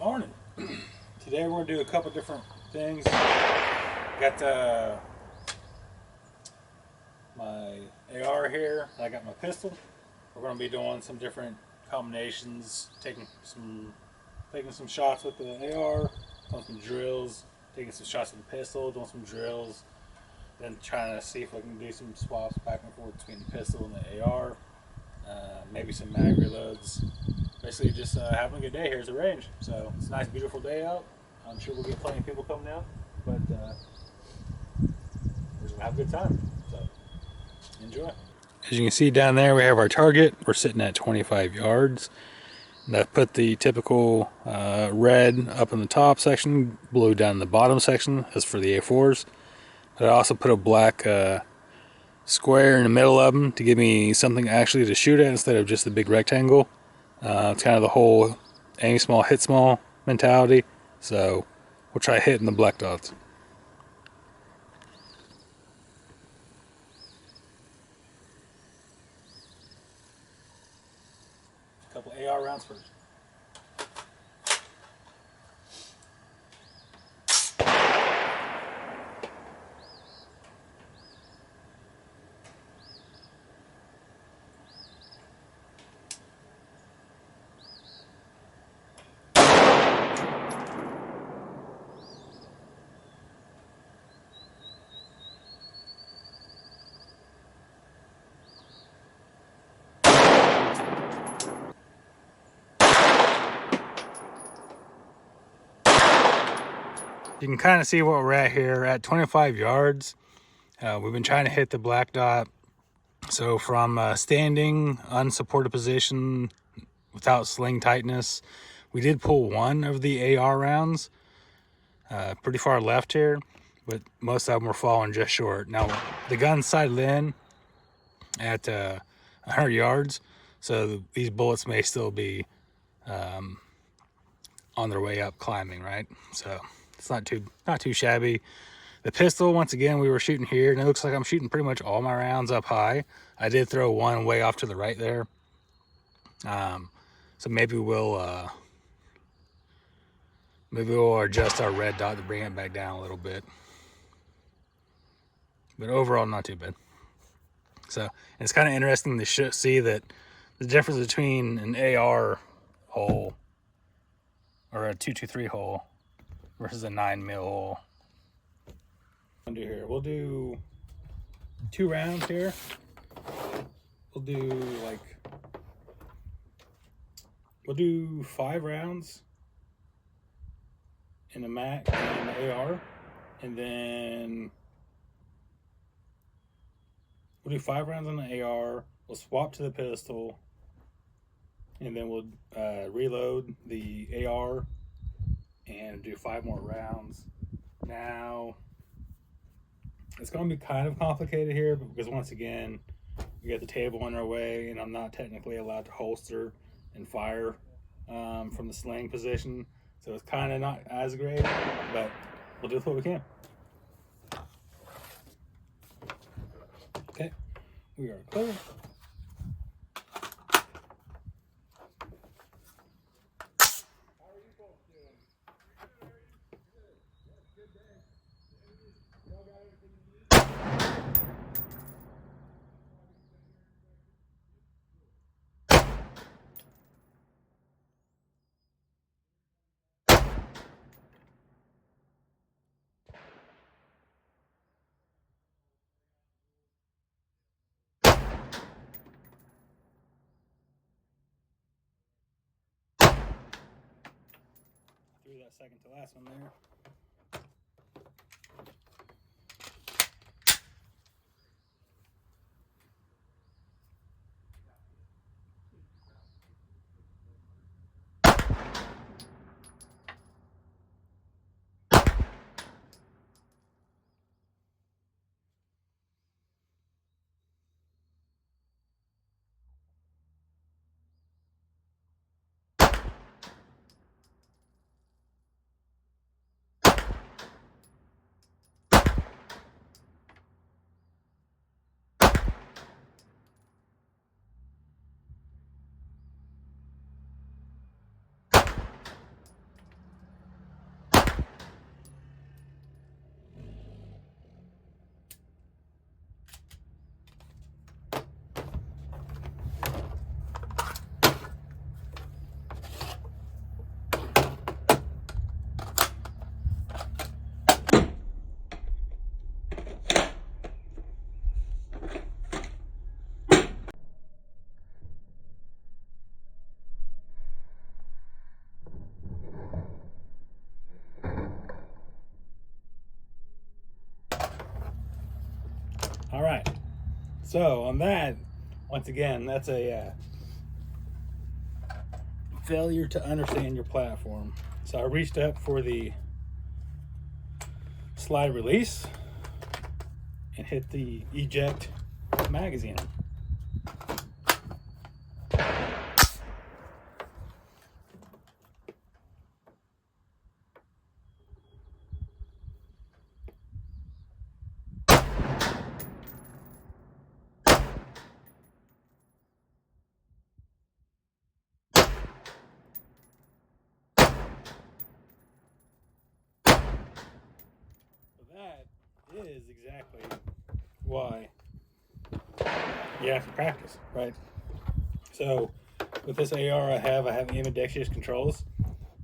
Morning. Today we're going to do a couple different things. Got my AR here. I got my pistol. We're going to be doing some different combinations, taking some shots with the AR, doing some drills, taking some shots with the pistol, doing some drills, then trying to see if I can do some swaps back and forth between the pistol and the AR. Maybe some mag reloads. Basically, just having a good day here at the range. So it's a nice, beautiful day out. I'm sure we'll get plenty of people coming out, but we're just gonna have a good time. So enjoy. As you can see down there, we have our target. We're sitting at 25 yards. And I've put the typical red up in the top section, blue down in the bottom section, as for the A4s. But I also put a black square in the middle of them to give me something actually to shoot at instead of just the big rectangle. It's kind of the whole aim small, hit small mentality. So we'll try hitting the black dots. A couple AR rounds first. You can kind of see what we're at here at 25 yards. We've been trying to hit the black dot. So from standing, unsupported position, without sling tightness, we did pull one of the AR rounds pretty far left here, but most of them were falling just short. Now, the gun sighted in at 100 yards, so these bullets may still be on their way up climbing, right? So it's not too shabby. The pistol, once again, we were shooting here, and it looks like I'm shooting pretty much all my rounds up high. I did throw one way off to the right there. So maybe we'll adjust our red dot to bring it back down a little bit. But overall, not too bad. So it's kind of interesting to see that the difference between an AR hole or a 223 hole versus a 9mm hole. We'll do 2 rounds here. We'll do 5 rounds in the Mac and the AR, and then we'll do 5 rounds on the AR. We'll swap to the pistol, and then we'll reload the AR and do 5 more rounds. Now, it's going to be kind of complicated here because once again, we got the table in our way, and I'm not technically allowed to holster and fire from the sling position. So it's kind of not as great, but we'll do what we can. Okay, we are clear. Threw that second to last one there. All right. So on that, once again, that's a failure to understand your platform. So I reached up for the slide release and hit the eject magazine. That is exactly why you have to practice, right? So with this AR I have ambidextrous controls,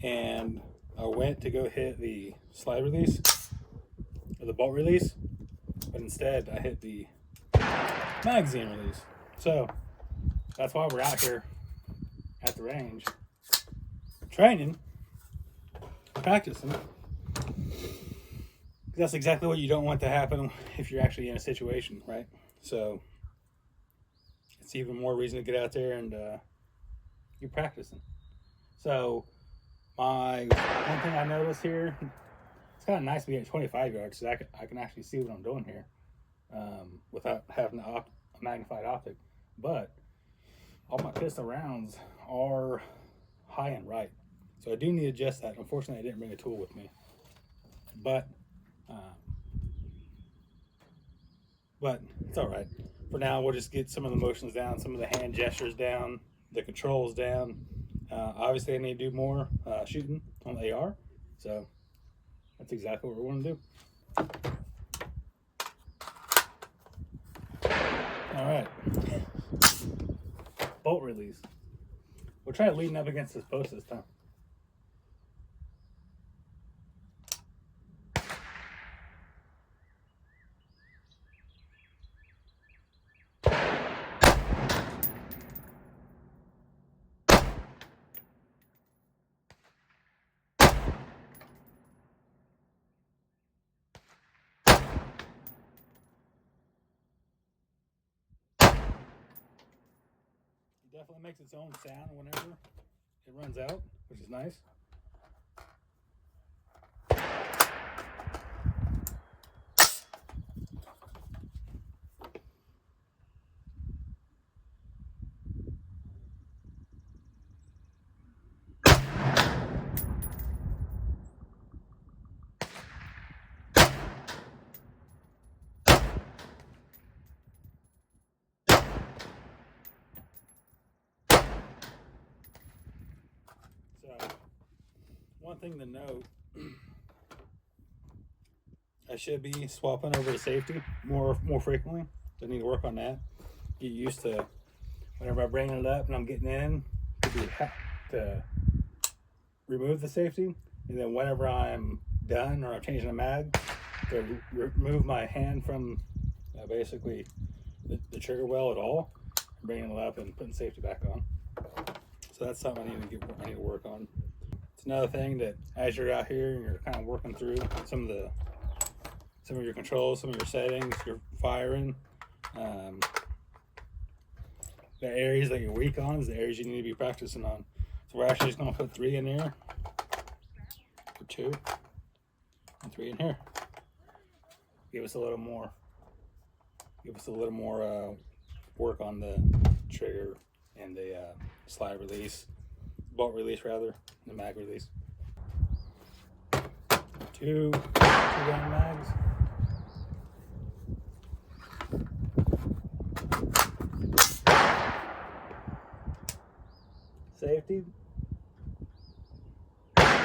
and I went to go hit the slide release or the bolt release, but instead I hit the magazine release. So that's why we're out here at the range training, practicing. That's exactly what you don't want to happen if you're actually in a situation, right? So it's even more reason to get out there and you're practicing. So one thing I noticed here, it's kind of nice to be at 25 yards, so I can actually see what I'm doing here without having a magnified optic. But all my pistol rounds are high and right, so I do need to adjust that. Unfortunately, I didn't bring a tool with me, but it's all right. For now, we'll just get some of the motions down, some of the hand gestures down, the controls down. Obviously, I need to do more shooting on the AR, so that's exactly what we're going to do. All right, bolt release. We'll try leading up against this post this time. It definitely makes its own sound whenever it runs out, which is nice. So, one thing to note, I should be swapping over to safety more frequently. So I need to work on that. Get used to whenever I bring it up and I'm getting in to remove the safety, and then whenever I'm done or I'm changing a mag, to remove my hand from basically the trigger well at all, bringing it up and putting safety back on. So that's something I need to work on. It's another thing that as you're out here and you're kind of working through some of your controls, some of your settings, you're firing. The areas that you're weak on is the areas you need to be practicing on. So we're actually just going to put 3 in here, or 2, and 3 in here. Give us a little more work on the trigger and the slide release, bolt release rather, and the mag release. 2 round mags. Safety. Mag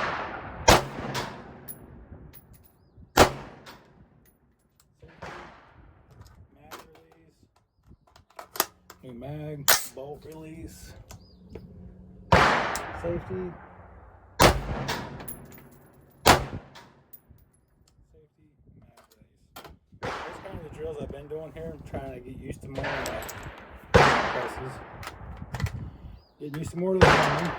release. New mag, bolt release. Safety. That's kind of the drills I've been doing here. I'm trying to get used to more presses. Getting used to more of the time.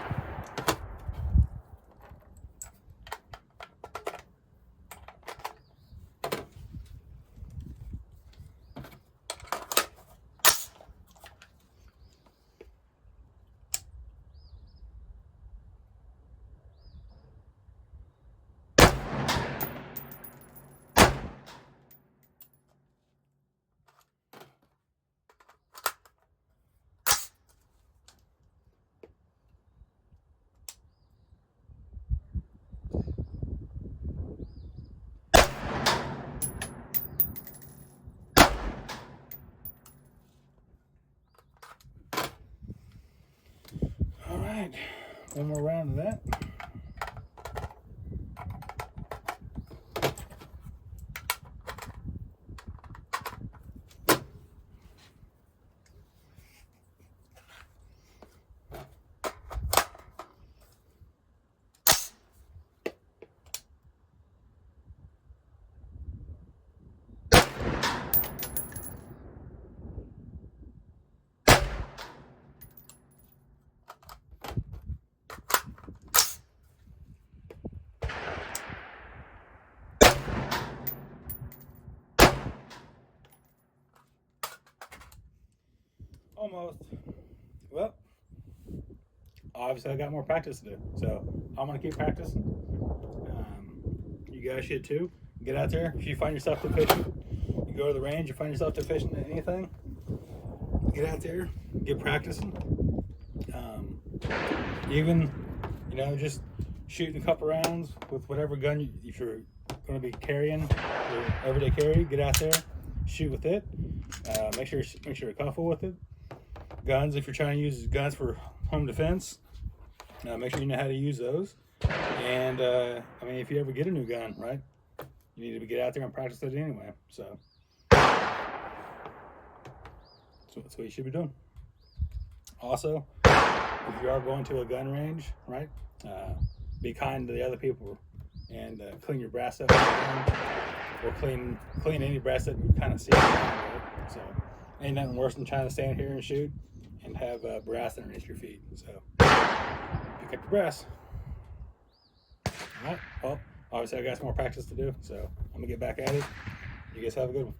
right, one more round of that. Almost. Well, obviously I got more practice to do, so I'm gonna keep practicing. You guys should too. Get out there. If you find yourself deficient, you go to the range. You find yourself deficient in anything, get out there, get practicing. Even, you know, just shooting a couple rounds with whatever gun if you're going to be carrying your everyday carry. Get out there, shoot with it. Make sure you're comfortable with it. Guns, if you're trying to use guns for home defense, make sure you know how to use those. And I mean, if you ever get a new gun, right, you need to get out there and practice it anyway. So that's what you should be doing. Also, if you are going to a gun range, right, be kind to the other people and clean your brass up, or clean any brass that you kind of see. Right? So ain't nothing worse than trying to stand here and shoot and have brass underneath your feet. So pick up your brass. All right. Well, obviously I got some more practice to do, so I'm gonna get back at it. You guys have a good one.